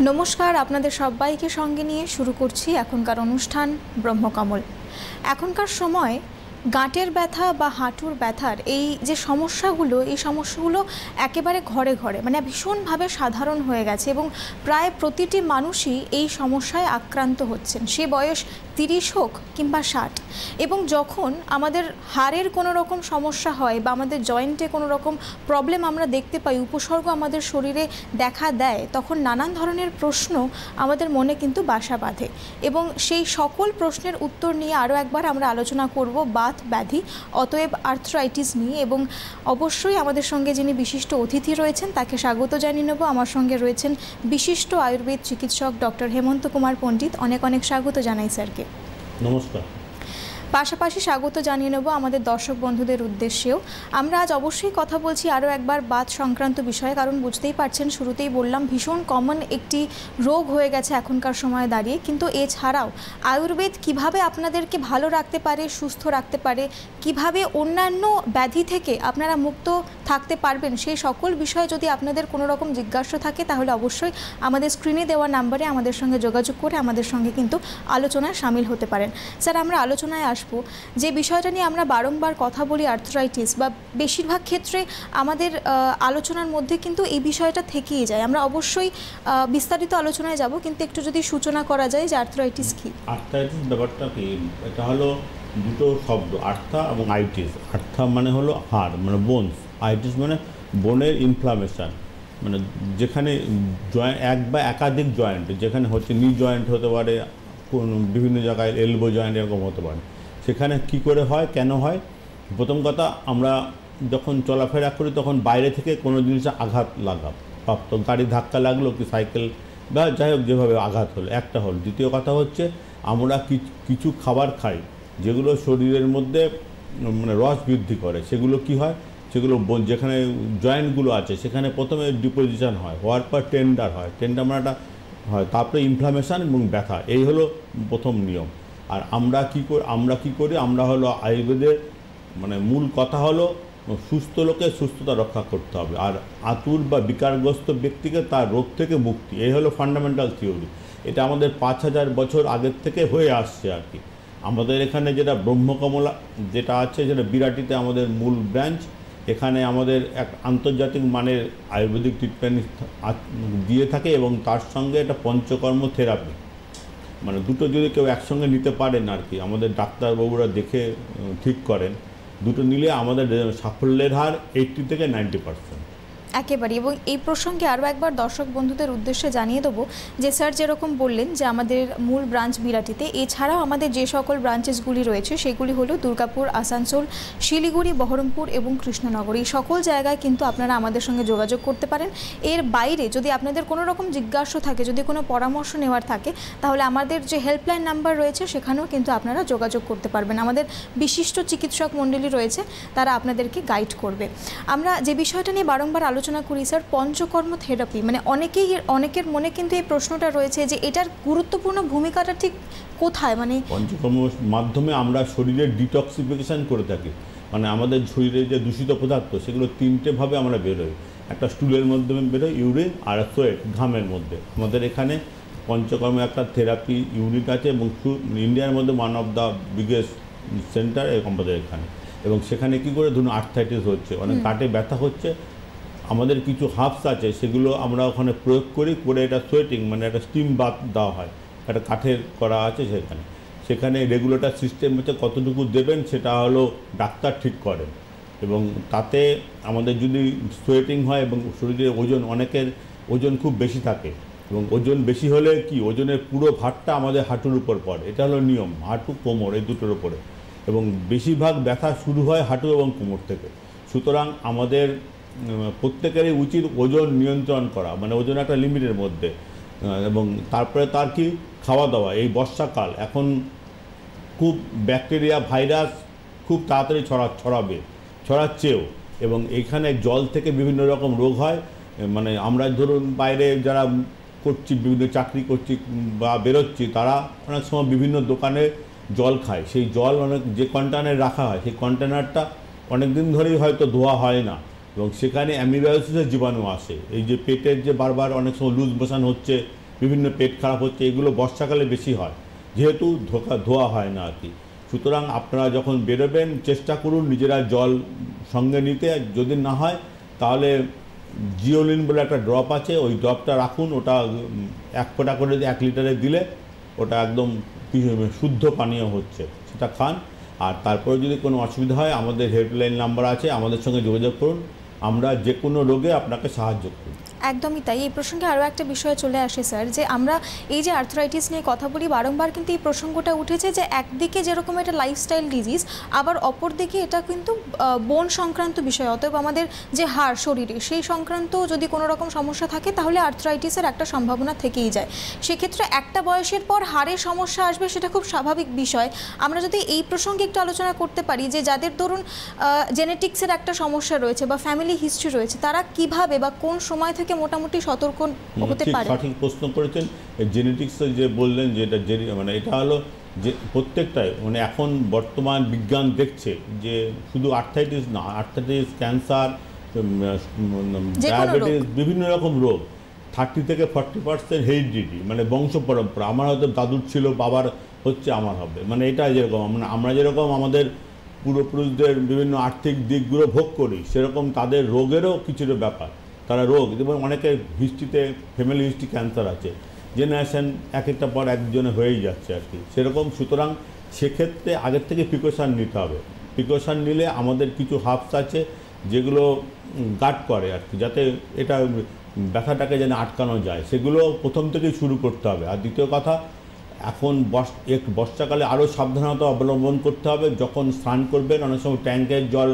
নমস্কার, আপনাদের সবাইকে সঙ্গে নিয়ে শুরু করছি এখনকার অনুষ্ঠান ব্রহ্মকমল। এখনকার সময় গাঁটের ব্যথা বা হাঁটুর ব্যথার এই যে সমস্যাগুলো একেবারে ঘরে ঘরে মানে ভীষণভাবে সাধারণ হয়ে গেছে এবং প্রায় প্রতিটি মানুষই এই সমস্যায় আক্রান্ত হচ্ছেন, সে বয়স 30 হোক কিংবা 60। এবং যখন আমাদের হাড়ের কোনো রকম সমস্যা হয় বা আমাদের জয়েন্টে কোনো রকম প্রবলেম আমরা দেখতে পাই, উপসর্গ আমাদের শরীরে দেখা দেয়, তখন নানান ধরনের প্রশ্ন আমাদের মনে কিন্তু বাসা বাঁধে। এবং সেই সকল প্রশ্নের উত্তর নিয়ে আরও একবার আমরা আলোচনা করব বাত ব্যাধি অতএব আর্থ্রাইটিস নিয়ে। এবং অবশ্যই আমাদের সঙ্গে যিনি বিশিষ্ট অতিথি রয়েছেন তাকে স্বাগত জানিয়ে নেব। আমার সঙ্গে রয়েছেন বিশিষ্ট আয়ুর্বেদ চিকিৎসক ডক্টর হেমন্ত কুমার পণ্ডিত। অনেক অনেক স্বাগত জানাই স্যারকে। নমস্কার। পাশাপাশি স্বাগত জানিয়ে নেব আমাদের দর্শক বন্ধুদের উদ্দেশ্যেও। আমরা আজ অবশ্যই কথা বলছি আরও একবার বাত সংক্রান্ত বিষয়ে, কারণ বুঝতেই পারছেন, শুরুতেই বললাম ভীষণ কমন একটি রোগ হয়ে গেছে এখনকার সময়ে দাঁড়িয়ে। কিন্তু এছাড়াও আয়ুর্বেদ কিভাবে আপনাদেরকে ভালো রাখতে পারে, সুস্থ রাখতে পারে, কিভাবে অন্যান্য ব্যাধি থেকে আপনারা মুক্ত থাকতে পারবেন, সেই সকল বিষয়ে যদি আপনাদের কোনো রকম জিজ্ঞাসা থাকে তাহলে অবশ্যই আমাদের স্ক্রিনে দেওয়া নাম্বারে আমাদের সঙ্গে যোগাযোগ করে আমাদের সঙ্গে কিন্তু আলোচনায় সামিল হতে পারেন। স্যার, আমরা আলোচনায় আসবো যে বিষয়টা নিয়ে আমরা বারংবার কথা বলি, আর্থ্রাইটিস, বা বেশিরভাগ ক্ষেত্রে আমাদের আলোচনার মধ্যে কিন্তু এই বিষয়টা থেকেই যায়। আমরা অবশ্যই বিস্তারিত আলোচনায় যাব, কিন্তু একটু যদি সূচনা করা যায় যে আর্থ্রাইটিস কি। আর্থ্রাইটিস ব্যাপারটা কি, এটা হলো দুটো শব্দ, আর্থা এবং আইটিস। আর্থা মানে হলো হাড়, মানে বোনস। আইটিস মানে বোনের ইনফ্লামেশন, মানে যেখানে এক বা একাধিক জয়েন্ট, যেখানে হচ্ছে নি জয়েন্ট হতে পারে, বিভিন্ন জায়গায় এলবো জয়েন্ট এরকম হতে পারে। সেখানে কি করে হয়, কেন হয়? প্রথম কথা, আমরা যখন চলাফেরা করি তখন বাইরে থেকে কোনো জিনিসে আঘাত প্রাপ্ত, গাড়ি ধাক্কা লাগলো কি সাইকেল বা যাই হোক যেভাবে আঘাত হলো, একটা হলো। দ্বিতীয় কথা হচ্ছে আমরা কিছু খাবার খাই যেগুলো শরীরের মধ্যে মানে রস বৃদ্ধি করে। সেগুলো কি হয়, সেগুলো যেখানে জয়েন্টগুলো আছে সেখানে প্রথমে ডিপোজিশন হয়, হওয়ার পর টেন্ডার হয়, টেন্ডার মানে হয়, তারপরে ইনফ্লামেশন এবং ব্যথা। এই হলো প্রথম নিয়ম। আর আমরা কি করি, আমরা হলো আয়ুর্বেদের মানে মূল কথা হলো সুস্থ লোকের সুস্থতা রক্ষা করতে হবে, আর আতুর বা বিকারগ্রস্ত ব্যক্তিকে তার রোগ থেকে মুক্তি। এই হলো ফান্ডামেন্টাল থিওরি। এটা আমাদের 5000 বছর আগের থেকে হয়ে আসছে আর কি। আমাদের এখানে যেটা ব্রহ্মকমলা যেটা আছে, যেটা বিরাটিতে আমাদের মূল ব্রাঞ্চ, এখানে আমাদের এক আন্তর্জাতিক মানের আয়ুর্বেদিক ট্রিটমেন্ট দিয়ে থাকে এবং তার সঙ্গে একটা পঞ্চকর্ম থেরাপি, মানে দুটো যদি কেউ একসঙ্গে নিতে পারেন আর কি, আমাদের ডাক্তারবাবুরা দেখে ঠিক করেন, দুটো নিলে আমাদের সাফল্যের হার 80 থেকে 90%। একেবারে। এবং এই প্রসঙ্গে আরও একবার দর্শক বন্ধুদের উদ্দেশ্যে জানিয়ে দেবো যে স্যার যেরকম বললেন যে আমাদের মূল ব্রাঞ্চ বিরাটিতে, এছাড়াও আমাদের যে সকল ব্রাঞ্চেসগুলি রয়েছে সেগুলি হলো দুর্গাপুর, আসানসোল, শিলিগুড়ি, বহরমপুর এবং কৃষ্ণনগর। এই সকল জায়গায় কিন্তু আপনারা আমাদের সঙ্গে যোগাযোগ করতে পারেন। এর বাইরে যদি আপনাদের কোনো রকম জিজ্ঞাসা থাকে, যদি কোনো পরামর্শ নেওয়ার থাকে, তাহলে আমাদের যে হেল্পলাইন নাম্বার রয়েছে সেখানেও কিন্তু আপনারা যোগাযোগ করতে পারবেন। আমাদের বিশিষ্ট চিকিৎসক মণ্ডলী রয়েছে, তারা আপনাদেরকে গাইড করবে। আমরা যে বিষয়টা নিয়ে বারংবার আলোচনা করি স্যার, পঞ্চকর্ম থেরাপি, মানে অনেকের মনে কিন্তু এই প্রশ্নটা রয়েছে যে এটার গুরুত্বপূর্ণ ভূমিকাটা ঠিক কোথায়? মানে পঞ্চকর্মের মাধ্যমে আমরা শরীরের ডিটক্সিফিকেশান করে থাকি, মানে আমাদের শরীরে যে দূষিত পদার্থ সেগুলো তিনটেভাবে আমরা বেরোই। একটা স্টুলের মাধ্যমে বেরোয়, ইউরিন, আর সোয়েট, ঘামের মধ্যে। আমাদের এখানে পঞ্চকর্মে একটা থেরাপি ইউনিট আছে এবং ইন্ডিয়ার মধ্যে one of the biggest centre আমাদের এখানে। এবং সেখানে কী করে, ধরুন আর্থ্রাইটিস হচ্ছে, অনেক গাঁটে ব্যথা হচ্ছে, আমাদের কিছু হার্বস আছে সেগুলো আমরা ওখানে প্রয়োগ করে এটা সোয়েটিং মানে একটা স্টিম বাথ দেওয়া হয়, একটা কাঠের করা আছে সেখানে রেগুলেটর সিস্টেম হচ্ছে, কতটুকু দেবেন সেটা হলো ডাক্তার ঠিক করেন। এবং তাতে আমাদের যদি সোয়েটিং হয় এবং শরীরের ওজন, অনেকের ওজন খুব বেশি থাকে এবং ওজন বেশি হলে কি, ওজনের পুরো ভারটা আমাদের হাঁটুর উপর পড়ে। এটা হলো নিয়ম, হাঁটু কোমর এই দুটোর উপরে। এবং বেশিরভাগ ব্যথা শুরু হয় হাঁটু এবং কোমর থেকে। সুতরাং আমাদের প্রত্যেকেরই উচিত ওজন নিয়ন্ত্রণ করা, মানে ওজন একটা লিমিটের মধ্যে। এবং তারপরে তার কি, খাওয়া দাওয়া। এই বর্ষাকাল, এখন খুব ব্যাকটেরিয়া, ভাইরাস খুব তাড়াতাড়ি ছড়াচ্ছেও, এবং এইখানে জল থেকে বিভিন্ন রকম রোগ হয়। মানে আমরা ধরুন বাইরে যারা করছি, বিভিন্ন চাকরি করছি বা বেরোচ্ছি, তারা অনেক সময় বিভিন্ন দোকানে জল খায়। সেই জল যে কন্টেনারে রাখা হয়, সেই কন্টেনারটা অনেক দিন ধরেই হয়তো ধোয়া হয় না, এবং সেখানে অ্যামিবায়োসিসের জীবাণু আসে। এই যে পেটের যে বারবার অনেক সময় লুজ মোশন হচ্ছে, বিভিন্ন পেট খারাপ হচ্ছে, এগুলো বর্ষাকালে বেশি হয় যেহেতু ধোয়া হয় না আর কি। সুতরাং আপনারা যখন বেরোবেন চেষ্টা করুন নিজেরা জল সঙ্গে নিতে, যদি না হয় তাহলে জিওলিন বলে একটা ড্রপ আছে, ওই ড্রপটা রাখুন, ওটা 1 ফোঁটা করে 1 লিটারে দিলে ওটা একদম শুদ্ধ পানীয় হচ্ছে, সেটা খান। আর তারপরে যদি কোনো অসুবিধা হয় আমাদের হেল্পলাইন নাম্বার আছে, আমাদের সঙ্গে যোগাযোগ করুন, আমরা যে কোনো রোগে আপনাকে সাহায্য করি। একদমই তাই। এই প্রসঙ্গে আরও একটা বিষয় চলে আসে স্যার, যে আমরা এই যে আর্থ্রাইটিস নিয়ে কথা বলি বারংবার, কিন্তু এই প্রসঙ্গটা উঠেছে যে একদিকে যেরকম এটা লাইফস্টাইল ডিজিজ, আবার অপর দিকে এটা কিন্তু বোন সংক্রান্ত বিষয়। অতএব আমাদের যে হাড় শরীরে সেই সংক্রান্ত যদি কোনো রকম সমস্যা থাকে তাহলে আর্থ্রাইটিসের একটা সম্ভাবনা থেকেই যায়। সেক্ষেত্রে একটা বয়সের পর হাড়ের সমস্যা আসবে, সেটা খুব স্বাভাবিক বিষয়। আমরা যদি এই প্রসঙ্গে একটু আলোচনা করতে পারি যে যাদের ধরুন জেনেটিক্সের একটা সমস্যা রয়েছে বা ফ্যামিলি হিস্ট্রি রয়েছে, তারা কিভাবে বা কোন সময় থেকে মোটামুটি সতর্ক হতে পারে? সঠিক প্রশ্ন করেছেন। জেনেটিক্স যে বললেন যে এটা মানে এটা হলো যে প্রত্যেকটাই মানে এখন বর্তমান বিজ্ঞান দেখছে যে শুধু আর্থ্রাইটিস না, আর্থ্রাইটিস, ক্যান্সার, ডায়াবেটিস, বিভিন্ন রকম রোগ 30 থেকে 40% হেরিডিটি, মানে বংশ পরম্পরা। আমার হয়তো দাদুর ছিল, বাবার হচ্ছে, আমার হবে, মানে এটা যেরকম মানে আমরা যেরকম আমাদের পূর্বপুরুষদের বিভিন্ন আর্থিক দিকগুলো ভোগ করি, সেরকম তাদের রোগেরও কিছুটা ব্যাপার। তারা রোগ, যেমন অনেকের হিস্ট্রিতে ফ্যামিলি হিস্ট্রি ক্যান্সার আছে, জেনারেশন একটা পর একজনে হয়েই যাচ্ছে আর কি সেরকম। সুতরাং সেক্ষেত্রে আগের থেকে প্রিকশন নিতে হবে। প্রিকশন নিলে আমাদের কিছু হার্বস আছে যেগুলো গার্ড করে আর কি, যাতে এটা ব্যথাটাকে যেন আটকানো যায়, সেগুলো প্রথম থেকেই শুরু করতে হবে। আর দ্বিতীয় কথা, এখন বর্ষাকালে আরও সাবধানতা অবলম্বন করতে হবে। যখন স্নান করবেন অনেক সময় ট্যাঙ্কের জল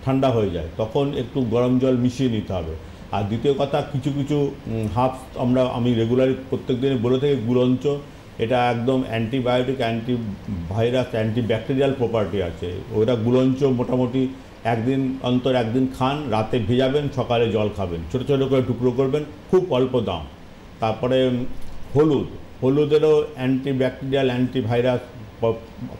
ঠান্ডা হয়ে যায়, তখন একটু গরম জল মিশিয়ে নিতে হবে। আর দ্বিতীয় কথা, কিছু কিছু হার্বস আমি রেগুলারলি প্রত্যেক দিনে বলে থাকি, গুলঞ্চ, এটা একদম অ্যান্টিবায়োটিক, অ্যান্টিভাইরাস, অ্যান্টিব্যাকটেরিয়াল প্রপার্টি আছে। ওটা গুলঞ্চ মোটামুটি একদিন অন্তর একদিন খান, রাতে ভেজাবেন, সকালে জল খাবেন, ছোটো ছোটো করে টুকরো করবেন, খুব অল্প দাম। তারপরে হলুদেরও অ্যান্টিব্যাকটেরিয়াল, অ্যান্টিভাইরাস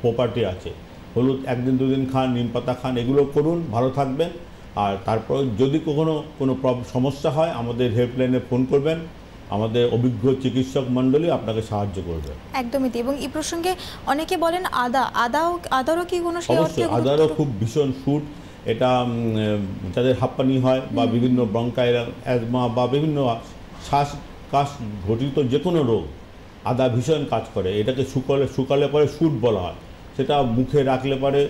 প্রপার্টি আছে। হলুদ একদিন দুদিন খান, নিম পাতা খান, এগুলো করুন, ভালো থাকবেন। আর তারপর যদি কোনো সমস্যা হয় আমাদের হেল্পলাইনে ফোন করবেন, আমাদের অভিজ্ঞ চিকিৎসক মণ্ডলী আপনাকে সাহায্য করবে। একদমই তাই। এবং এই প্রসঙ্গে অনেকে বলেন আদারও কি কোনো? অবশ্যই আদারও খুব ভীষণ সুট। এটা যাদের হাঁপানি হয় বা বিভিন্ন ব্রঙ্কাইল অ্যাজমা বা বিভিন্ন শ্বাসকাশ ঘটিত যে কোনো রোগ, আদা ভীষণ কাজ করে। এটাকে শুকালে পরে সুট বলা হয়। সেটা মুখে রাখলে পরে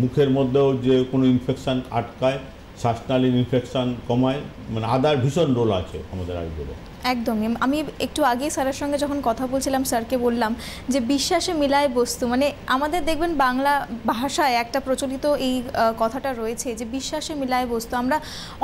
মুখের মধ্যেও যে কোনো ইনফেকশান আটকায়, শ্বাসনালীর ইনফেকশান কমায়, মানে আদার ভীষণ রোল আছে আমাদের আয়ুর্বেদে। একদমই। আমি একটু আগে স্যারের সঙ্গে যখন কথা বলছিলাম, স্যারকে বললাম যে বিশ্বাসে মিলায় বস্তু, মানে আমাদের দেখবেন বাংলা ভাষায় একটা প্রচলিত এই কথাটা রয়েছে যে বিশ্বাসে মিলায় বস্তু। আমরা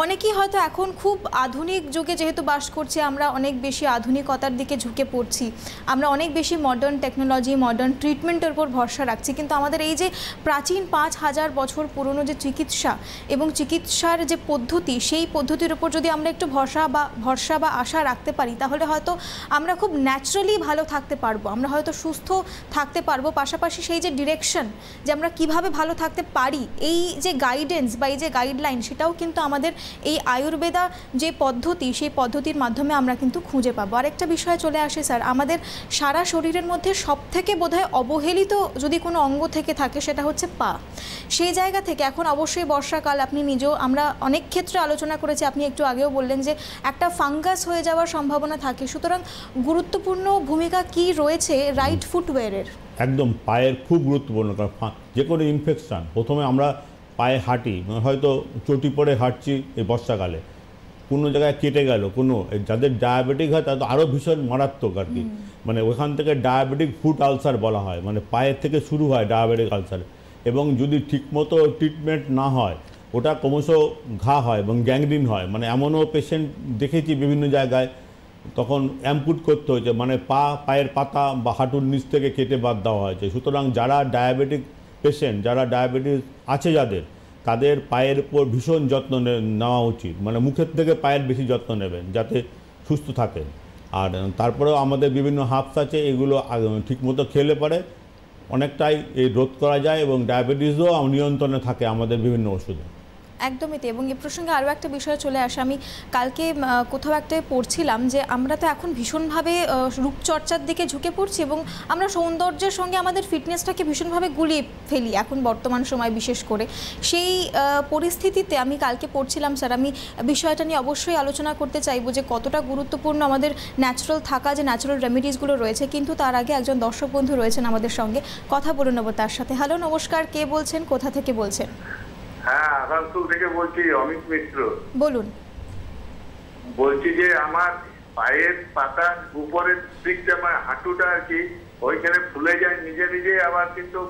অনেকেই হয়তো এখন খুব আধুনিক যুগে যেহেতু বাস করছি, আমরা অনেক বেশি আধুনিকতার দিকে ঝুঁকে পড়ছি, আমরা অনেক বেশি মডার্ন টেকনোলজি, মডার্ন ট্রিটমেন্টের উপর ভরসা রাখছি, কিন্তু আমাদের এই যে প্রাচীন 5000 বছর পুরনো যে চিকিৎসা এবং চিকিৎসার যে পদ্ধতি, সেই পদ্ধতির উপর যদি আমরা একটু ভরসা বা আশা রাখতে পারি, তাহলে হয়তো আমরা খুব ন্যাচারালি ভালো থাকতে পারবো, আমরা হয়তো সুস্থ থাকতে পারবো। পাশাপাশি সেই যে ডিরেকশন, যে আমরা কিভাবে ভালো থাকতে পারি, এই যে গাইডেন্স বা এই যে গাইডলাইন, সেটাও কিন্তু আমাদের এই আয়ুর্বেদা যে পদ্ধতি, সেই পদ্ধতির মাধ্যমে আমরা কিন্তু খুঁজে পাবো। আরেকটা বিষয় চলে আসে স্যার, আমাদের সারা শরীরের মধ্যে সবথেকে বোধহয় অবহেলিত যদি কোনো অঙ্গ থেকে থাকে, সেটা হচ্ছে পা। সেই জায়গা থেকে এখন অবশ্যই বর্ষাকাল, আপনি নিজেও, আমরা অনেক ক্ষেত্রে আলোচনা করেছি, আপনি একটু আগেও বললেন যে একটা ফাঙ্গাস হয়ে যাওয়ার সম্ভাবনা থাকে। সুতরাং গুরুত্বপূর্ণ ভূমিকা কি রয়েছে রাইট ফুটওয়্যারের? একদম, পায়ের খুব গুরুত্বপূর্ণ। কারণ যে কোনো ইনফেকশান, প্রথমে আমরা পায়ে হাঁটি, হয়তো চটি পরে হাঁটছি এই বর্ষাকালে, কোনো জায়গায় কেটে গেল, যাদের ডায়াবেটিক হয় তাদের আরও ভীষণ মারাত্মক আর কি, মানে ওখান থেকে ডায়াবেটিক ফুট আলসার বলা হয়, মানে পায়ের থেকে শুরু হয় ডায়াবেটিক আলসার। এবং যদি ঠিকমতো ট্রিটমেন্ট না হয়, ওটা ক্রমশ ঘা হয় এবং গ্যাংগ্রিন হয়। মানে এমনও পেশেন্ট দেখেছি বিভিন্ন জায়গায়, তখন অ্যাম্পুট করতে হয়েছে, মানে পায়ের পাতা বা হাঁটুর নিচ থেকে কেটে বাদ দেওয়া হয়েছে। সুতরাং যারা ডায়াবেটিক পেশেন্ট, যারা ডায়াবেটিস আছে তাদের পায়ের উপর ভীষণ যত্ন নেওয়া উচিত, মানে মুখের থেকে পায়ের বেশি যত্ন নেবেন যাতে সুস্থ থাকেন। আর তারপরেও আমাদের বিভিন্ন হার্বস আছে, এগুলো ঠিকমতো খেলে পরে অনেকটাই এই রোধ করা যায় এবং ডায়াবেটিসও নিয়ন্ত্রণে থাকে আমাদের বিভিন্ন ওষুধে। একদমই তাই। এবং এ প্রসঙ্গে আরও একটা বিষয় চলে আসে, আমি কালকে কোথাও একটা পড়ছিলাম যে আমরা তো এখন ভীষণভাবে রূপচর্চার দিকে ঝুঁকে পড়ছি এবং আমরা সৌন্দর্যের সঙ্গে আমাদের ফিটনেসটাকে ভীষণভাবে গুলিয়ে ফেলি এখন বর্তমান সময় বিশেষ করে। সেই পরিস্থিতিতে আমি কালকে পড়ছিলাম স্যার, আমি বিষয়টা নিয়ে অবশ্যই আলোচনা করতে চাইবো যে কতটা গুরুত্বপূর্ণ আমাদের ন্যাচারাল থাকা, যে ন্যাচারাল রেমেডিসগুলো রয়েছে। কিন্তু তার আগে একজন দর্শক বন্ধু রয়েছেন আমাদের সঙ্গে, কথা বলে নেবো তার সাথে। হ্যালো, নমস্কার, কে বলছেন, কোথা থেকে বলছেন? হ্যাঁ, আসানসোল থেকে বলছি, অমিত মিশ্র বলুন। বলছি যে আমার পায়ের পাতার উপরের দিকটা, আমার হাঁটুটা আর কি, ওইখানে ফুলে যায় নিজে নিজে, আবার কিন্তু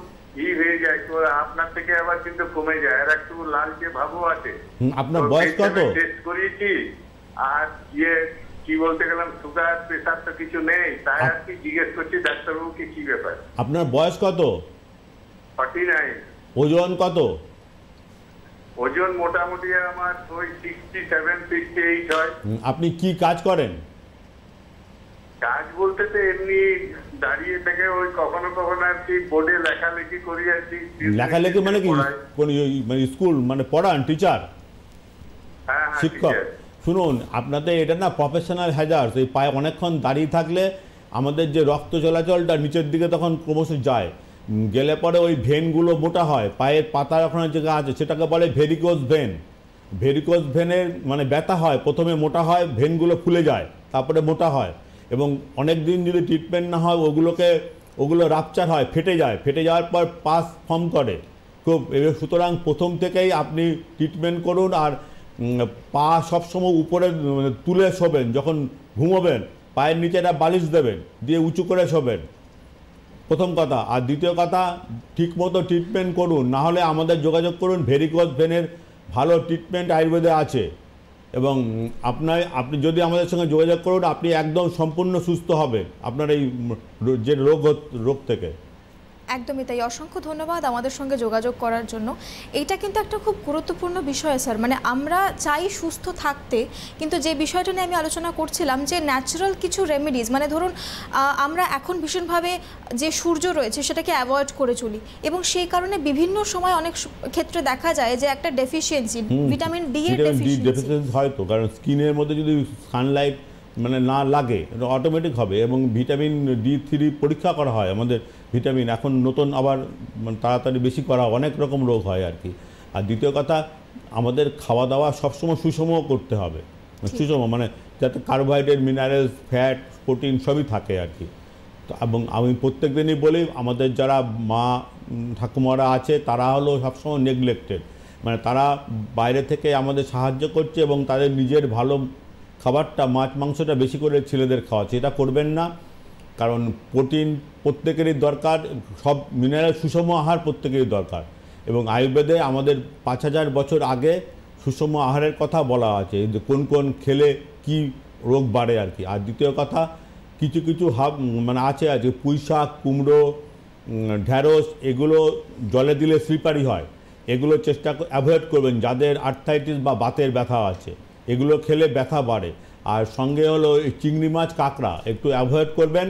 হয়ে যায়, তো আপনার থেকে আবার কিন্তু কমে যায়, আর একটু লালচে ভাবও আছে। আপনার বয়স কত? টেস্ট করিয়েছি, আর কি বলতে গেলাম, সুগার প্রেসার তো কিছু নেই, তাই আর কি জিজ্ঞেস করছি ডাক্তারবাবুকে কি ব্যাপার। আপনার বয়স কত? 49। ওজন কত? ওজন মোটামুটি আমার ওই 67 68 হয়। আপনি কি কাজ করেন? কাজ বলতে তো এমনি দাঁড়িয়ে থেকে ওই কখনো কখনো আর কি বোর্ডে লেখালেখি করি আর কি। লেখালেখি মানে কি? কোন মানে স্কুল মানে পড়ান, টিচার, হ্যাঁ, শিক্ষক? শুনুন, আপনাদের এটা না প্রফেশনাল হ্যাজার্ড। এই পায়ে অনেকক্ষণ দাঁড়িয়ে থাকলে আমাদের যে রক্ত চলাচলটা নিচের দিকে তখন ক্রমশ যায়, গেলে পরে ওই ভেনগুলো মোটা হয়। পায়ের পাতার ওখানে যেটা আছে সেটাকে বলে ভেরিকোজ ভেন। ভেরিকোজ ভেনের মানে ব্যথা হয়, প্রথমে মোটা হয়, ভেনগুলো ফুলে যায়, তারপরে মোটা হয়, এবং অনেক দিন যদি ট্রিটমেন্ট না হয় ওগুলো রাপচার হয়, ফেটে যায়, ফেটে যাওয়ার পর পাস ফর্ম করে খুব। সুতরাং প্রথম থেকেই আপনি ট্রিটমেন্ট করুন, আর পা সবসময় উপরে তুলে শোবেন, যখন ঘুমোবেন পায়ের নিচে একটা বালিশ দেবেন, দিয়ে উঁচু করে শোবেন, প্রথম কথা। আর দ্বিতীয় কথা, ঠিকমতো ট্রিটমেন্ট করুন, না হলে আমাদের যোগাযোগ করুন। ভেরিকোজ ভেনের ভালো ট্রিটমেন্ট আয়ুর্বেদে আছে, এবং আপনি যদি আমাদের সঙ্গে যোগাযোগ করুন, আপনি একদম সম্পূর্ণ সুস্থ হবেন আপনার এই যে রোগ থেকে। একদমই তাই। অসংখ্য ধন্যবাদ আমাদের সঙ্গে যোগাযোগ করার জন্য। এইটা কিন্তু একটা খুব গুরুত্বপূর্ণ বিষয় স্যার। মানে আমরা চাই সুস্থ থাকতে, কিন্তু যে বিষয়টা নিয়ে আমি আলোচনা করছিলাম যে ন্যাচারাল কিছু রেমেডিস, মানে ধরুন আমরা এখন ভীষণভাবে যে সূর্য রয়েছে সেটাকে অ্যাভয়েড করে চলি, এবং সেই কারণে বিভিন্ন সময় অনেক ক্ষেত্রে দেখা যায় যে একটা ডেফিসিয়েন্সি, ভিটামিন ডি এর ডেফিসিয়েন্সি হয়। তো কারণ স্কিনের মধ্যে যদি সানলাইট মানে না লাগে অটোমেটিক হবে, এবং ভিটামিন D3 পরীক্ষা করা হয় আমাদের। ভিটামিন এখন নতুন আবার মানে তাড়াতাড়ি বেশি করা, অনেক রকম রোগ হয় আর কি। আর দ্বিতীয় কথা, আমাদের খাওয়া দাওয়া সবসময় সুষম করতে হবে। সুষম মানে যাতে কার্বোহাইড্রেট, মিনারেলস, ফ্যাট, প্রোটিন সবই থাকে আর কি। তো এবং আমি প্রত্যেক দিনই বলি, আমাদের যারা মা ঠাকুমারা আছে তারা হলো সবসময় নেগলেক্টেড, মানে তারা বাইরে থেকে আমাদের সাহায্য করছে, এবং তাদের নিজের ভালো খাবারটা, মাছ মাংসটা বেশি করে ছেলেদের খাওয়াচ্ছে। এটা করবেন না, কারণ প্রোটিন প্রত্যেকেরই দরকার, সব মিনারেল সুষম আহার প্রত্যেকেরই দরকার। এবং আয়ুর্বেদে আমাদের 5000 বছর আগে সুষম আহারের কথা বলা আছে, যে কোন কোন খেলে কি রোগ বাড়ে আর কি। আর দ্বিতীয় কথা, কিছু কিছু মানে আছে পুঁই শাক, কুমড়ো, ঢ্যাঁড়স, এগুলো জলে দিলে স্লিপারি হয়, এগুলো অ্যাভয়েড করবেন। যাদের আর্থ্রাইটিস বা বাতের ব্যথা আছে, এগুলো খেলে ব্যথা বাড়ে। আর সঙ্গে হলো চিংড়ি মাছ, কাঁকড়া একটু অ্যাভয়েড করবেন,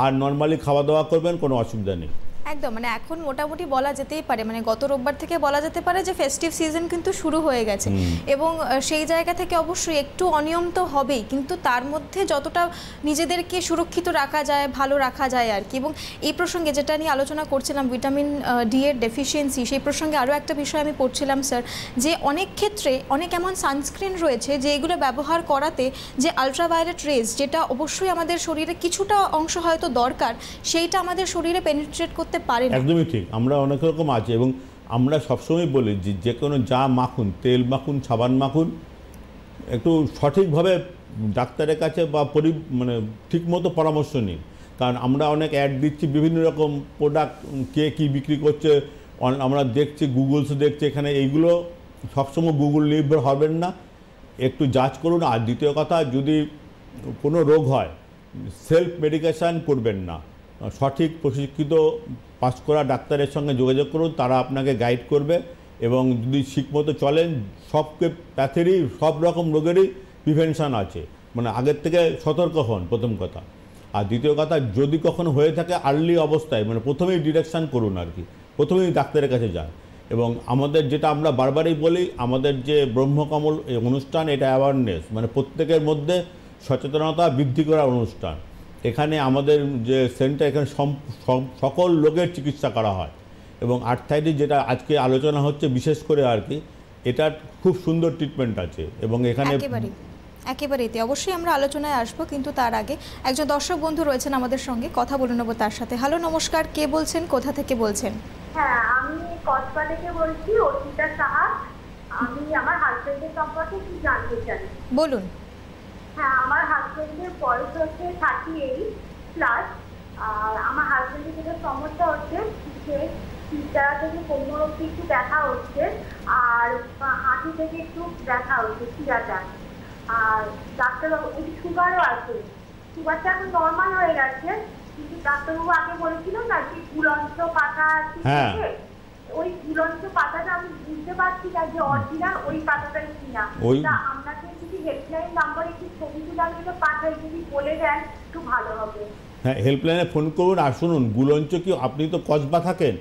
আর নর্মালি খাওয়া দাওয়া করবেন, কোনো অসুবিধা নেই। একদম, মানে এখন মোটামুটি বলা যেতেই পারে, মানে গত রোববার থেকে বলা যেতে পারে যে ফেস্টিভ সিজন কিন্তু শুরু হয়ে গেছে, এবং সেই জায়গা থেকে অবশ্যই একটু অনিয়ম তো হবেই, কিন্তু তার মধ্যে যতটা নিজেদেরকে সুরক্ষিত রাখা যায়, ভালো রাখা যায় আর কি। এবং এই প্রসঙ্গে যেটা নিয়ে আলোচনা করছিলাম, ভিটামিন ডি এর ডেফিসিয়েন্সি, সেই প্রসঙ্গে আরও একটা বিষয় আমি পড়ছিলাম স্যার, যে অনেক ক্ষেত্রে অনেক এমন সানস্ক্রিন রয়েছে যে এগুলো ব্যবহার করাতে যে আলট্রাভায়োলেট রেজ, যেটা অবশ্যই আমাদের শরীরে কিছুটা অংশ হয়তো দরকার, সেইটা আমাদের শরীরে পেনিট্রেট করতে পারে না। একদমই ঠিক। আমরা অনেক রকম আছে, এবং আমরা সবসময় বলি যে কোনো যা মাখুন, তেল মাখুন, সাবান মাখুন, একটু সঠিকভাবে ডাক্তারের কাছে বা মানে ঠিকমতো পরামর্শ নিন। কারণ আমরা অনেক অ্যাড দিচ্ছি, বিভিন্ন রকম প্রোডাক্ট কে কী বিক্রি করছে আমরা দেখছি, গুগলস দেখছি, এখানে এইগুলো সবসময় গুগল নির্ভর হবেন না, একটু যাচ করুন। আর দ্বিতীয় কথা, যদি কোনো রোগ হয় সেলফ মেডিকেশান করবেন না, সঠিক প্রশিক্ষিত পাস করা ডাক্তারের সঙ্গে যোগাযোগ করুন, তারা আপনাকে গাইড করবে, এবং যদি ঠিকমতো চলেন সব প্যাথেরই, সব রকম রোগেরই প্রিভেনশান আছে। মানে আগের থেকে সতর্ক হন, প্রথম কথা। আর দ্বিতীয় কথা, যদি কখনো হয়ে থাকে আর্লি অবস্থায়, মানে প্রথমেই ডিটেকশান করুন আর কি, প্রথমেই ডাক্তারের কাছে যান। এবং আমাদের যেটা আমরা বারবারই বলি, আমাদের যে ব্রহ্মকমল এই অনুষ্ঠান, এটা অ্যাওয়ারনেস, মানে প্রত্যেকের মধ্যে সচেতনতা বৃদ্ধি করার অনুষ্ঠান। এখানে আমাদের যে সেন্টার, এখানে সকল রোগের চিকিৎসা করা হয় এবং আর্থ্রাইটিস যেটা আজকে আলোচনা হচ্ছে বিশেষ করে আর কি, এটার খুব সুন্দর ট্রিটমেন্ট আছে এবং এখানে একেবারেই অবশ্যই আমরা আলোচনায় আসবো, কিন্তু তার আগে একজন দর্শক বন্ধু রয়েছেন আমাদের সঙ্গে, কথা বলে নেবো তার সাথে। হ্যালো, নমস্কার, কে বলছেন, কোথা থেকে বলছেন? হ্যাঁ, আমি কসবা থেকে বলছি, অর্পিতা সাহা। আমি আমার হাজবেন্ডের সম্পর্কে একটু জানতে চাই। বলুন। হ্যাঁ, আমার হাজবেন্ডের বয়স হচ্ছে 38+। আর আমার হাজবেন্ডের যেটা সমস্যা হচ্ছে যে শিরদাঁড়া থেকে কোমর অবধি একটু ব্যথা হচ্ছে, আর হাঁটু থেকে একটু ব্যথা হচ্ছে, শিরাটা। আর ডাক্তারবাবু একটু সুগারও আছে, সুগারটা এখন নর্মাল হয়ে গেছে, কিন্তু ডাক্তারবাবু আগে বলেছিল না যে গুলঞ্চ পাতা আছে, ওই গুলঞ্চ পাতাটা আমি বুঝতে পারছি না যে অরিজিনাল ওই পাতাটাই কিনা। আপনাকে যদি হেল্পলাইন নাম্বারে একটু ছবি তুলে আমি তো পাঠাই, যদি বলে দেন একটু ভালো হবে। হ্যাঁ, হেল্পলাইনে ফোন করুন। আর শুনুন, গুলঞ্চ কি, আপনি তো কসবা থাকেন,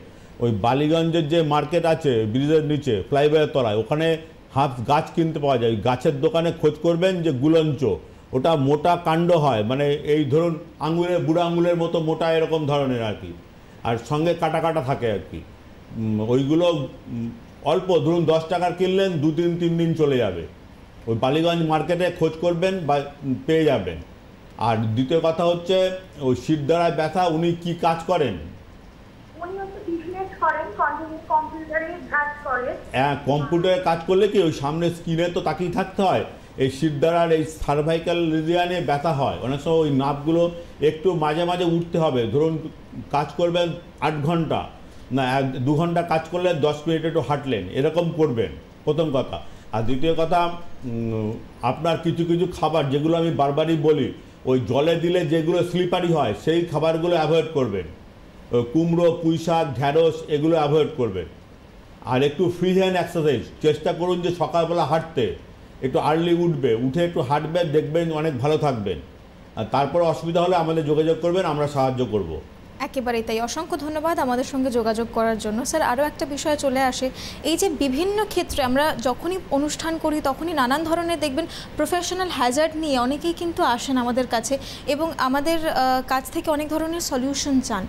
ওই বালিগঞ্জের যে মার্কেট আছে ব্রিজের নিচে ফ্লাইওয়ের তলায়, ওখানে হাফ গাছ কিনতে পাওয়া যায়। গাছের দোকানে খোঁজ করবেন যে গুলঞ্চ, ওটা মোটা কাণ্ড হয়, মানে এই ধরুন আঙুলের, বুড়ো আঙুলের মতো মোটা, এরকম ধরনের আর কি, আর সঙ্গে কাটা কাটা থাকে আর কি। ওইগুলো অল্প, ধরুন 10 টাকার কিনলেন, 2-3 দিন চলে যাবে। ওই বালিগঞ্জ মার্কেটে খোঁজ করবেন বা পেয়ে যাবেন। আর দ্বিতীয় কথা হচ্ছে ওই শিরদাঁড়ায় ব্যথা, উনি কি কাজ করেন? হ্যাঁ, কম্পিউটারে কাজ করলে কি ওই সামনে স্ক্রিনে তো তাকিয়ে থাকতে হয়। এই শিরদাঁড়ার এই সার্ভাইকাল রিজিয়নে ব্যথা হয়, অনেক সময় ওই নার্ভগুলো একটু মাঝে মাঝে উঠতে হবে। ধরুন কাজ করবেন 8 ঘন্টা, না 2 ঘন্টা কাজ করলে 10 মিনিট একটু হাঁটলেন, এরকম করবেন, প্রথম কথা। আর দ্বিতীয় কথা, আপনার কিছু কিছু খাবার যেগুলো আমি বারবারই বলি, ওই জলে দিলে যেগুলো স্লিপারি হয় সেই খাবারগুলো অ্যাভয়েড করবেন। কুমড়ো, পুঁই শাক, ঢ্যাঁড়স, এগুলো অ্যাভয়েড করবেন। আর একটু ফ্রি হ্যান্ড এক্সারসাইজ চেষ্টা করুন, যে সকালবেলা হাঁটতে, একটু আর্লি উঠবে, উঠে একটু হাঁটবেন, দেখবেন অনেক ভালো থাকবেন। আর তারপরে অসুবিধা হলে আমাদের যোগাযোগ করবেন, আমরা সাহায্য করব। একেবারেই তাই, অসংখ্য ধন্যবাদ আমাদের সঙ্গে যোগাযোগ করার জন্য। স্যার, আরও একটা বিষয় চলে আসে, এই যে বিভিন্ন ক্ষেত্রে আমরা যখনই অনুষ্ঠান করি তখনই নানান ধরনের দেখবেন প্রফেশনাল হ্যাজার্ড নিয়ে অনেকেই কিন্তু আসেন আমাদের কাছে এবং আমাদের কাছ থেকে অনেক ধরনের সলিউশন চান।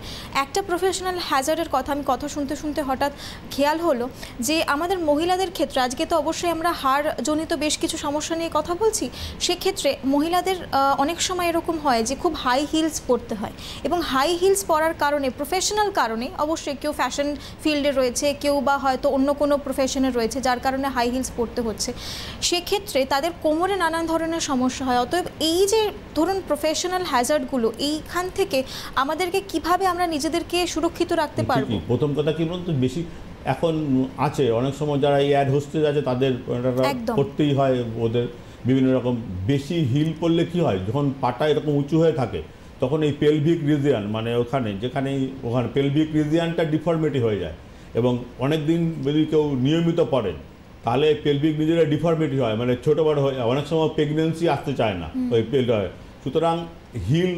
একটা প্রফেশনাল হ্যাজার্ডের কথা আমি কথা শুনতে শুনতে হঠাৎ খেয়াল হলো যে আমাদের মহিলাদের ক্ষেত্রে, আজকে তো অবশ্যই আমরা হাড়জনিত বেশ কিছু সমস্যা নিয়ে কথা বলছি, সেক্ষেত্রে মহিলাদের অনেক সময় এরকম হয় যে খুব হাই হিলস পরতে হয়, এবং হাই হিলস পরার কারণে, প্রফেশনাল কারণে, অবশ্যই কেউ ফ্যাশন ফিল্ডে রয়েছে, কেউ বা হয়তো অন্য কোনো প্রফেশনে রয়েছে যার কারণে হাই হিলস পরতে হচ্ছে, সেক্ষেত্রে তাদের কোমরে নানান ধরনের সমস্যা হয়। অতএব এই যে ধরুন প্রফেশনাল হ্যাজার্ডগুলো, এইখান থেকে আমাদেরকে কিভাবে আমরা নিজেদেরকে সুরক্ষিত রাখতে পারবো? প্রথম কথা কি বলুন তো, বেশি এখন আছে অনেক সময় যারা এয়ার হোস্টেজ আছে তাদের করতেই হয়, ওদের বিভিন্ন রকম। বেশি হিল পরলে কি হয়, যখন পাটা এরকম উঁচু হয়ে থাকে তখন এই পেলভিক রিজিয়ান, মানে ওখানে পেলভিক রিজিয়ানটা ডিফর্মিটি হয়ে যায়। এবং অনেক দিন যদি কেউ নিয়মিত পড়েন তাহলে পেলভিক রিজিয়ানের ডিফর্মিটি হয়, মানে ছোটো বড়ো হয়ে যায়, অনেক সময় প্রেগনেন্সি আসতে চায় না ওই হয়। সুতরাং হিল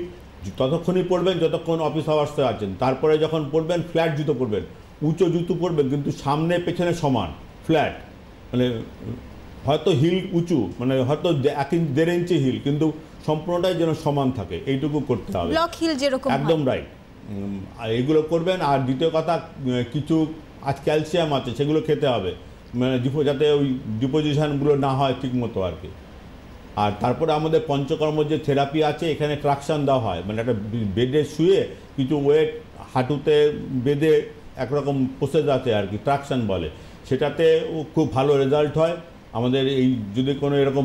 ততক্ষণই পরবেন যতক্ষণ অফিস আওয়ার্সে আছেন। তারপরে যখন পরবেন ফ্ল্যাট জুতো পরবেন, উঁচু জুতো পরবেন, কিন্তু সামনে পেছনে সমান, ফ্ল্যাট, মানে হয়তো হিল উঁচু, মানে হয়তো 1-1.5 ইঞ্চি হিল, কিন্তু সম্পূর্ণটাই যেন সমান থাকে, এইটুকু করতে হবে। ব্লক হিল যেরকম, একদম রাইট, এগুলো করবেন। আর দ্বিতীয় কথা, কিছু আজ ক্যালসিয়াম আছে, সেগুলো খেতে হবে, মানে যাতে ওই ডিপোজিশনগুলো না হয় ঠিক মতো আর কি। আর তারপরে আমাদের পঞ্চকর্ম যে থেরাপি আছে, এখানে ট্রাকশন দেওয়া হয়, মানে একটা বেডে শুয়ে কিছু ওয়েট হাঁটুতে বেঁধে একরকম প্রসেস আছে আর কি, ট্রাকশন বলে, সেটাতে খুব ভালো রেজাল্ট হয়। আমাদের এই যদি কোনো এরকম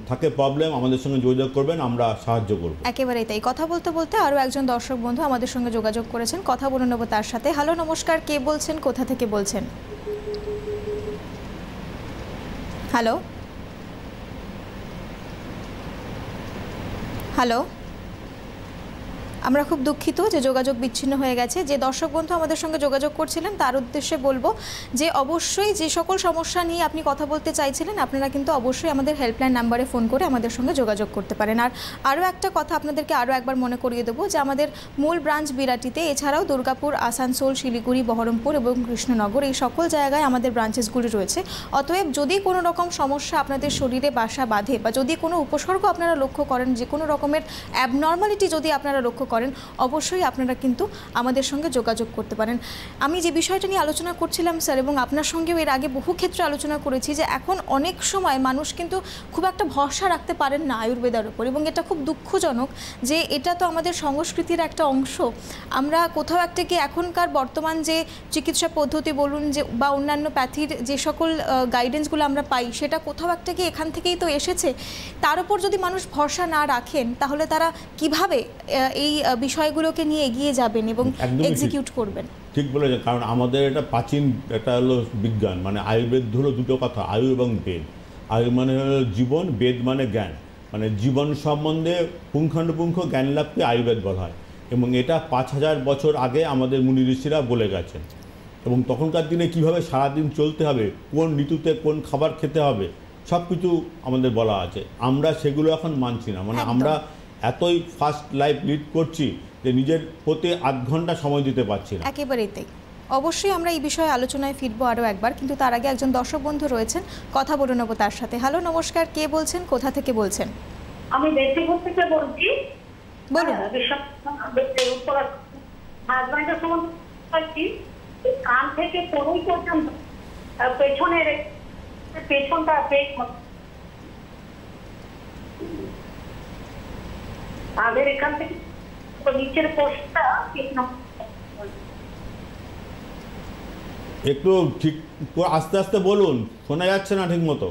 থাকে প্রবলেম, আমাদের সঙ্গে যোগাযোগ করবেন, আমরা সাহায্য করব। একেবারেই তাই। কথা বলতে বলতে আরও একজন দর্শক বন্ধু আমাদের সঙ্গে যোগাযোগ করেছেন, কথা বলে নেব তার সাথে। হ্যালো, নমস্কার, কে বলছেন, কোথা থেকে বলছেন? হ্যালো হ্যালো আমরা খুব দুঃখিত যে যোগাযোগ বিচ্ছিন্ন হয়ে গেছে। যে দর্শক বন্ধু আমাদের সঙ্গে যোগাযোগ করছিলেন তার উদ্দেশ্যে বলবো যে অবশ্যই যে সকল সমস্যা নিয়ে আপনি কথা বলতে চাইছিলেন আপনারা কিন্তু অবশ্যই আমাদের হেল্পলাইন নাম্বারে ফোন করে আমাদের সঙ্গে যোগাযোগ করতে পারেন। আর আরও একটা কথা আপনাদেরকে আরও একবার মনে করিয়ে দেবো যে আমাদের মূল ব্রাঞ্চ বিরাটিতে, এছাড়াও দুর্গাপুর, আসানসোল, শিলিগুড়ি, বহরমপুর এবং কৃষ্ণনগর এই সকল জায়গায় আমাদের ব্রাঞ্চেসগুলি রয়েছে। অতএব যদি কোনো রকম সমস্যা আপনাদের শরীরে বাসা বাঁধে বা যদি কোনো উপসর্গ আপনারা লক্ষ্য করেন, যে কোনো রকমের অ্যাবনর্মালিটি যদি আপনারা লক্ষ্য করেন, অবশ্যই আপনারা কিন্তু আমাদের সঙ্গে যোগাযোগ করতে পারেন। আমি যে বিষয়টা নিয়ে আলোচনা করছিলাম স্যার, এবং আপনার সঙ্গেও এর আগে বহু ক্ষেত্রে আলোচনা করেছি যে এখন অনেক সময় মানুষ কিন্তু খুব একটা ভরসা রাখতে পারেন না আয়ুর্বেদের উপর, এবং এটা খুব দুঃখজনক যে এটা তো আমাদের সংস্কৃতির একটা অংশ। আমরা কোথাও একটা কি এখনকার বর্তমান যে চিকিৎসা পদ্ধতি বলুন যে বা অন্যান্য প্যাথির যে সকল গাইডেন্সগুলো আমরা পাই, সেটা কোথাও একটা কি এখান থেকেই তো এসেছে। তার উপর যদি মানুষ ভরসা না রাখেন তাহলে তারা কিভাবে এই বিষয়গুলোকে নিয়ে এগিয়ে যাবেন এবং এক্সিকিউট করবেন? ঠিক বলেছেন, কারণ আমাদের এটা প্রাচীন, এটা হলো বিজ্ঞান, মানে আয়ুর্বেদ হলো দুটো কথা, আয়ু এবং বেদ। আয়ু মানে হলো জীবন, বেদ মানে জ্ঞান, মানে জীবন সম্বন্ধে পুঙ্খানুপুঙ্খ জ্ঞান লাভকে আয়ুর্বেদ বলা হয়। এবং এটা 5000 বছর আগে আমাদের মুনি ঋষিরা বলে গেছেন। এবং তখনকার দিনে কীভাবে সারাদিন চলতে হবে, কোন ঋতুতে কোন খাবার খেতে হবে, সব কিছু আমাদের বলা আছে। আমরা সেগুলো এখন মানছি না, মানে আমরা এতই ফাস্ট লাইফ লিড করছি যে নিজের প্রতি আধ ঘন্টা সময় দিতে পারছি না। একেবারেই তাই। অবশ্যই আমরা এই বিষয়ে আলোচনায় ফিরবো আরও একবার, কিন্তু তার আগে একজন দর্শক বন্ধু রয়েছেন, কথা বলে নেবো তার সাথে। হ্যালো, নমস্কার, কে বলছেন, কোথা থেকে বলছেন? আমি বেশিপুর থেকে বলছি। বলুন। হাজব্যান্ডের সম্বন্ধে কান থেকে পড়ুই পর্যন্ত পেছনের পেছনটা আগের এখান থেকে নিচের পোস্টটা একটু ঠিক আস্তে আস্তে বলুন, শোনা যাচ্ছে না ঠিক মতো।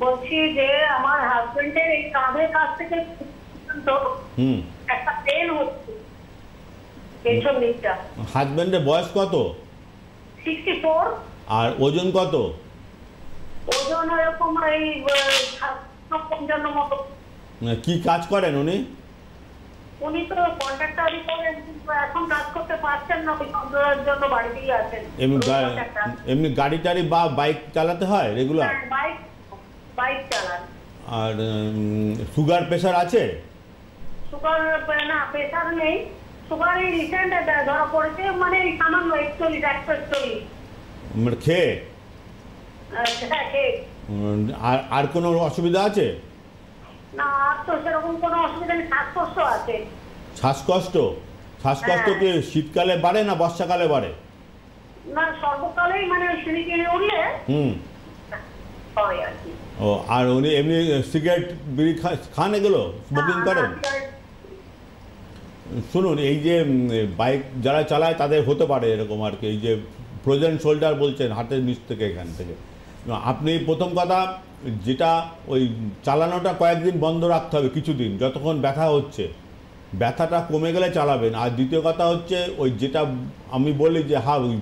বলছি যে আমার হাজবেন্ডের এই কাঁধের কাছ থেকে একটা পেন হচ্ছে পেছন দিকটা। হাজবেন্ডের বয়স কত? 64। আর ওজন কত? ওজন এরকম এই 55 মতো। কি কাজ করেন উনি? উনি তো কন্ট্রাক্টরি করেন, কিন্তু এখন কাজ করতে পারছেন না, ওই কন্ট্রোলের জন্য বাড়িতেই আছেন। এমনি গাড়ি টাড়ি বা বাইক চালাতে হয় রেগুলার? বাইক চালান। আর সুগার প্রেশার আছে? সুগার না, প্রেশার নেই। সুগার এই রিসেন্ট ধরা পড়েছে, মানে সামান্য 41 মানে খেয়ে? খেয়ে। আর কোনো অসুবিধা আছে? না, আর তো সেরকম কোনো অসুবিধা নেই। শ্বাসকষ্ট আছে। শ্বাসকষ্ট? শ্বাসকষ্ট কি শীতকালে বাড়ে না বর্ষাকালে বাড়ে? না, সর্বকালেই, মানে সিঁড়ি টিড়ি উঠলে হয় আর কি। ও, আর উনি এমনি সিগারেট বিড়ি খান, এগুলো স্মোকিং করেন? শুনুন, এই যে বাইক যারা চালায় তাদের হতে পারে এরকম আর কি, এই যে ফ্রোজেন শোল্ডার বলছেন হাতের নিচ থেকে এখান থেকে। আপনি প্রথম কথা যেটা ওই চালানোটা কয়েকদিন বন্ধ রাখতে হবে, কিছুদিন, যতক্ষণ ব্যথা হচ্ছে। ব্যথাটা কমে গেলে চালাবেন। আর দ্বিতীয় কথা হচ্ছে ওই যেটা আমি বলি যে ওই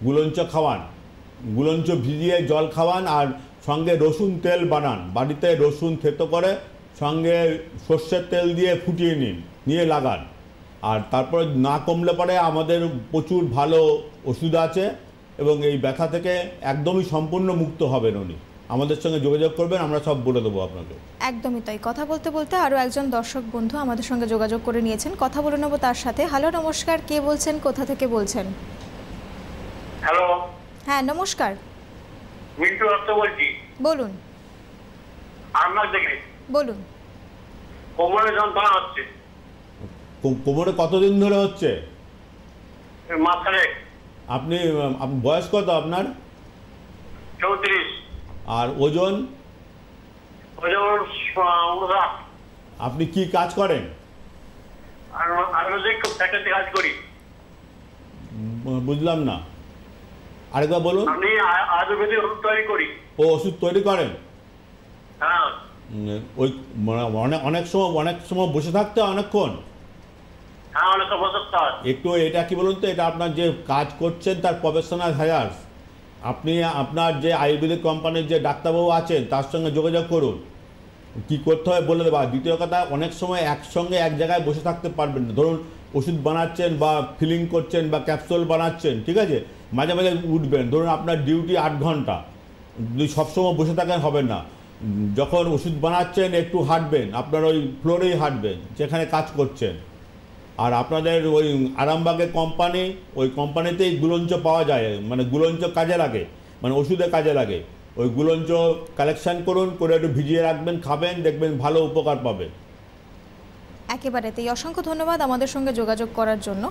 গুলঞ্চ খাওয়ান, গুলঞ্চ ভিজিয়ে জল খাওয়ান, আর সঙ্গে রসুন তেল বানান, বাড়িতে রসুন থেতো করে সঙ্গে সর্ষের তেল দিয়ে ফুটিয়ে নিয়ে লাগান। আর তারপরে না কমলে পরে আমাদের প্রচুর ভালো ওষুধ আছে, এবং এই ব্যথা থেকে একদমই সম্পূর্ণ মুক্ত হবেন উনি। আমাদের সঙ্গে যোগাযোগ করবেন, আমরা সব বলে দেবো আপনাকে। একদমই তাই। কথা বলতে বলতে আরও একজন দর্শক বন্ধু আমাদের সঙ্গে যোগাযোগ করে নিয়েছেন, কথা বলে নেবো তার সাথে। হ্যালো, নমস্কার, কে বলছেন, কোথা থেকে বলছেন? হ্যালো। হ্যাঁ, নমস্কার। মিন্টু দত্ত বলছি। বলুন। আপনার থেকে বলুন। কোমরে যন্ত্রণা হচ্ছে। কোমরে কতদিন ধরে হচ্ছে? মাথায়। আপনি বয়স কত আপনার? 34। আর ওজন? ওজন 59। আপনি কি কাজ করেন? আয়ুর্বেদিক ফ্যাক্টরিতে কাজ করি। বুঝলাম না, আরেকবার বলুন। আমি আয়ুর্বেদিক ওষুধ তৈরি করি। ও, ওষুধ তৈরি করেন? হ্যাঁ। ওই অনেক সময় বসে থাকতে হয় অনেকক্ষণ? হ্যাঁ, অনেক বছর। একটু এটা কি বলুন তো, এটা আপনার যে কাজ করছেন তার প্রফেশনাল হায়ার, আপনি আপনার যে আয়ুর্বেদিক কোম্পানির যে ডাক্তারবাবু আছেন তার সঙ্গে যোগাযোগ করুন। কী করতে হয় বলে দেবো। আর দ্বিতীয় কথা, অনেক সময় একসঙ্গে এক জায়গায় বসে থাকতে পারবেন না। ধরুন ওষুধ বানাচ্ছেন বা ফিলিং করছেন বা ক্যাপসুল বানাচ্ছেন, ঠিক আছে, মাঝে মাঝে উঠবেন। ধরুন আপনার ডিউটি 8 ঘন্টা, যদি সবসময় বসে থাকেন হবে না। যখন ওষুধ বানাচ্ছেন একটু হাঁটবেন, আপনার ওই ফ্লোরেই হাঁটবেন যেখানে কাজ করছেন। আর আপনাদের ওই আরামবাগের কোম্পানি, ওই কোম্পানিতেই গুলঞ্চ পাওয়া যায়, মানে গুলঞ্চ কাজে লাগে, মানে ওষুধে কাজে লাগে। ওই গুলঞ্চ কালেকশন করুন, করে একটু ভিজিয়ে রাখবেন, খাবেন, দেখবেন ভালো উপকার পাবেন। একেবারে তাই। অসংখ্য ধন্যবাদ আমাদের সঙ্গে যোগাযোগ করার জন্য।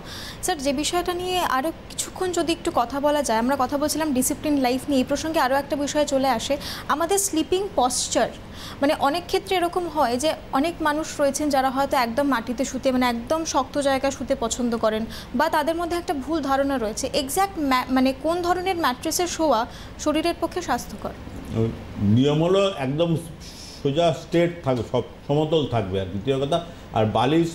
স্যার, যে বিষয়টা নিয়ে আরও কিছুক্ষণ যদি একটু কথা বলা যায়, আমরা কথা বলছিলাম ডিসিপ্লিন লাইফ নিয়ে, এই প্রসঙ্গে আরও একটা বিষয় চলে আসে, আমাদের স্লিপিং পশ্চার। মানে অনেক ক্ষেত্রে এরকম হয় যে অনেক মানুষ রয়েছেন যারা হয়তো একদম মাটিতে শুতে, মানে একদম শক্ত জায়গায় শুতে পছন্দ করেন, বা তাদের মধ্যে একটা ভুল ধারণা রয়েছে এক্স্যাক্ট মানে কোন ধরনের ম্যাট্রেসে শোয়া শরীরের পক্ষে স্বাস্থ্যকর। নিয়ম হলো একদম সোজা স্ট্রেট থাকবে, সব সমতল থাকবে। আর দ্বিতীয় কথা, আর বালিশ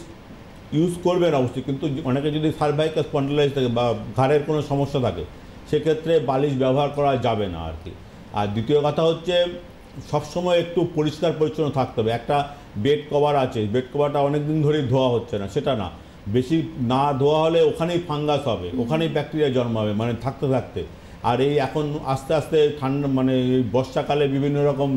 ইউজ করবেন অবশ্যই, কিন্তু অনেকে যদি সার্ভাইকাল স্পন্ডিলাইটিস থাকে বা ঘাড়ের কোনো সমস্যা থাকে, সেক্ষেত্রে বালিশ ব্যবহার করা যাবে না আর কি। আর দ্বিতীয় কথা হচ্ছে সবসময় একটু পরিষ্কার পরিচ্ছন্ন থাকতে হবে। একটা বেড কভার আছে, বেড কভারটা অনেক দিন ধরেই ধোয়া হচ্ছে না, সেটা না, বেশি না ধোয়া হলে ওখানেই ফাঙ্গাস হবে, ওখানেই ব্যাকটেরিয়া জন্মাবে, মানে থাকতে থাকতে। আর এই এখন আস্তে আস্তে ঠান্ডা, মানে এই বর্ষাকালে বিভিন্ন রকম,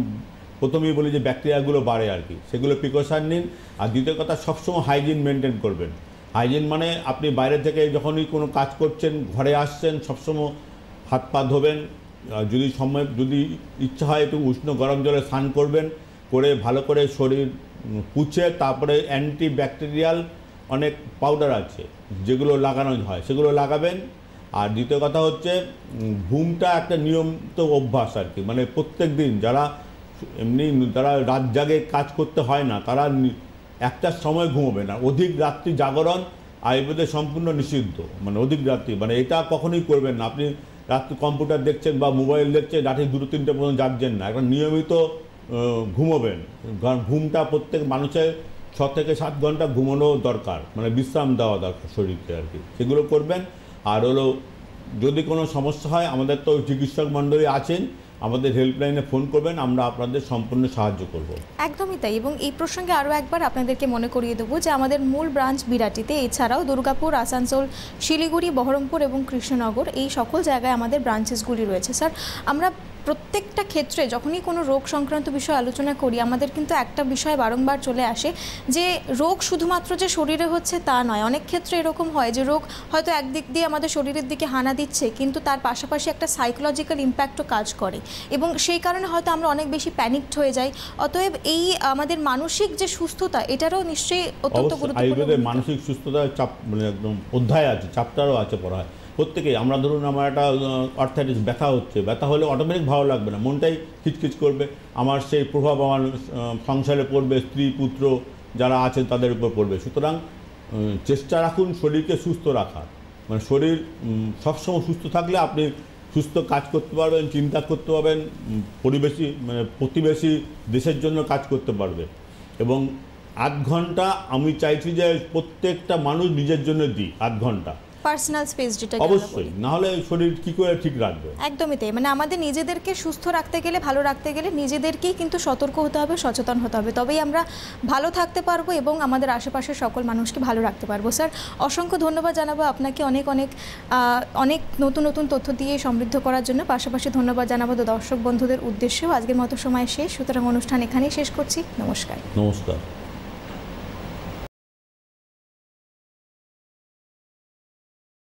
প্রথমেই বলি যে ব্যাকটেরিয়াগুলো বাড়ে আর কি, সেগুলো প্রিকশন নিন। আর দ্বিতীয় কথা, সবসময় হাইজিন মেনটেন করবেন। হাইজিন মানে আপনি বাইরে থেকে যখনই কোনো কাজ করছেন, ঘরে আসছেন, সবসময় হাত পা ধোবেন। যদি ইচ্ছা হয় একটু উষ্ণ গরম জলে স্নান করবেন, করে ভালো করে শরীর পুছে তারপরে অ্যান্টি ব্যাকটেরিয়াল অনেক পাউডার আছে যেগুলো লাগানো হয়, সেগুলো লাগাবেন। আর দ্বিতীয় কথা হচ্ছে ঘুমটা একটা নিয়মিত অভ্যাস আর কি, মানে প্রত্যেক দিন যারা রাত জাগে কাজ করতে হয় না, তারা একটার সময় ঘুমোবে না। অধিক রাত্রি জাগরণ আয়ুর্বেদে সম্পূর্ণ নিষিদ্ধ, মানে অধিক রাত্রি, মানে এটা কখনোই করবেন না। আপনি রাত্রি কম্পিউটার দেখছেন বা মোবাইল দেখছেন, রাত্রি 2-3টে পর্যন্ত জাগছেন না, একটা নিয়মিত ঘুমোবেন। ঘুমটা প্রত্যেক মানুষের 6 থেকে 7 ঘন্টা ঘুমানো দরকার, মানে বিশ্রাম দেওয়া দরকার শরীরকে আর কি, সেগুলো করবেন। আর হলো যদি কোনো সমস্যা হয়, আমাদের তো চিকিৎসক মণ্ডলী আছেন, আমাদের হেল্পলাইনে ফোন করবেন, আমরা আপনাদের সম্পূর্ণ সাহায্য করব। একদমই তাই। এবং এই প্রসঙ্গে আরও একবার আপনাদেরকে মনে করিয়ে দেবো যে আমাদের মূল ব্রাঞ্চ বিরাটিতে, এছাড়াও দুর্গাপুর, আসানসোল, শিলিগুড়ি, বহরমপুর এবং কৃষ্ণনগর, এই সকল জায়গায় আমাদের ব্রাঞ্চেসগুলি রয়েছে। স্যার, আমরা প্রত্যেকটা ক্ষেত্রে যখনই কোনো রোগ সংক্রান্ত বিষয় আলোচনা করি, আমাদের কিন্তু একটা বিষয় বারংবার চলে আসে যে রোগ শুধুমাত্র যে শরীরে হচ্ছে তা নয়। অনেক ক্ষেত্রে এরকম হয় যে রোগ হয়তো একদিক দিয়ে আমাদের শরীরের দিকে হানা দিচ্ছে, কিন্তু তার পাশাপাশি একটা সাইকোলজিক্যাল ইম্প্যাক্টও কাজ করে, এবং সেই কারণে হয়তো আমরা অনেক বেশি প্যানিকড হয়ে যাই। অতএব এই আমাদের মানসিক যে সুস্থতা, এটারও নিশ্চয়ই অত্যন্ত গুরুত্বপূর্ণ। আয়ুর্বেদের মানসিক সুস্থতার চাপ, মানে একদম অধ্যায় আছে, চ্যাপ্টারও আছে পড়া হয় প্রত্যেকেই। আমরা ধরুন আমার একটা আর্থাইটিস, ব্যথা হচ্ছে, ব্যথা হলে অটোমেটিক ভালো লাগবে না, মনটাই খিচখিচ করবে। আমার সেই প্রভাব আমার সংসারে পড়বে, স্ত্রী পুত্র যারা আছে তাদের উপর পড়বে। সুতরাং চেষ্টা রাখুন শরীরকে সুস্থ রাখার, মানে শরীর সবসময় সুস্থ থাকলে আপনি সুস্থ কাজ করতে পারবেন, চিন্তা করতে পারবেন, প্রতিবেশী দেশের জন্য কাজ করতে পারবে। এবং 8 ঘন্টা আমি চাইছি যে প্রত্যেকটা মানুষ নিজের জন্য দিই 8 ঘন্টা পার্সোনাল স্পেস, যেটা অবশ্যই, না হলে শরীর কি করে ঠিক রাখবে। একদমই তাই। মানে আমাদের নিজেদেরকে সুস্থ রাখতে গেলে, ভালো রাখতে গেলে নিজেদেরকেই কিন্তু সতর্ক হতে হবে, সচেতন হতে হবে, তবেই আমরা ভালো থাকতে পারবো এবং আমাদের আশেপাশের সকল মানুষকে ভালো রাখতে পারবো। স্যার, অসংখ্য ধন্যবাদ জানাবো আপনাকে অনেক অনেক অনেক নতুন নতুন তথ্য দিয়ে সমৃদ্ধ করার জন্য। পাশাপাশি ধন্যবাদ জানাবো দর্শক বন্ধুদের উদ্দেশ্যেও। আজকের মতো সময় শেষ, সুতরাং অনুষ্ঠান এখানেই শেষ করছি। নমস্কার। নমস্কার।